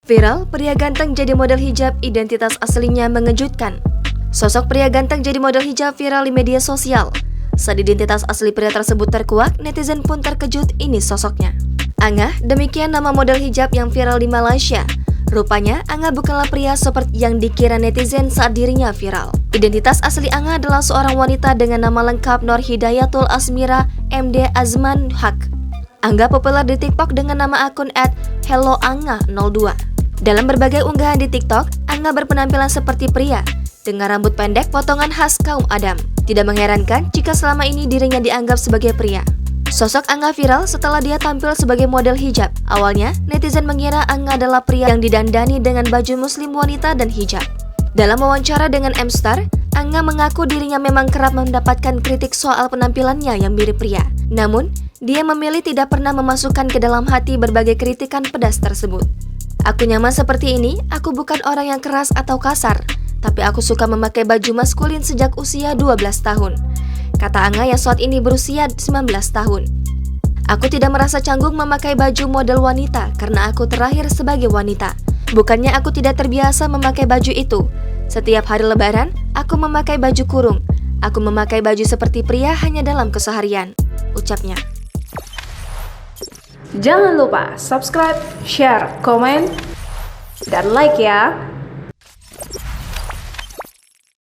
Viral, pria ganteng jadi model hijab, identitas aslinya mengejutkan. Sosok pria ganteng jadi model hijab viral di media sosial. Saat identitas asli pria tersebut terkuak, netizen pun terkejut, ini sosoknya. Angah, demikian nama model hijab yang viral di Malaysia. Rupanya, Angah bukanlah pria seperti yang dikira netizen saat dirinya viral. Identitas asli Angah adalah seorang wanita dengan nama lengkap Nur Hidayatul Asmira MD Azman Haq. Angah populer di TikTok dengan nama akun @helloangah02. Dalam berbagai unggahan di TikTok, Angah berpenampilan seperti pria, dengan rambut pendek potongan khas kaum Adam. Tidak mengherankan jika selama ini dirinya dianggap sebagai pria. Sosok Angah viral setelah dia tampil sebagai model hijab. Awalnya, netizen mengira Angah adalah pria yang didandani dengan baju muslim wanita dan hijab. Dalam wawancara dengan M-Star, Angah mengaku dirinya memang kerap mendapatkan kritik soal penampilannya yang mirip pria. Namun, dia memilih tidak pernah memasukkan ke dalam hati berbagai kritikan pedas tersebut. Aku nyaman seperti ini, aku bukan orang yang keras atau kasar, tapi aku suka memakai baju maskulin sejak usia 12 tahun. Kata Angah yang saat ini berusia 19 tahun. Aku tidak merasa canggung memakai baju model wanita karena aku terlahir sebagai wanita. Bukannya aku tidak terbiasa memakai baju itu. Setiap hari lebaran, aku memakai baju kurung. Aku memakai baju seperti pria hanya dalam keseharian, ucapnya. Jangan lupa subscribe, share, komen, dan like ya.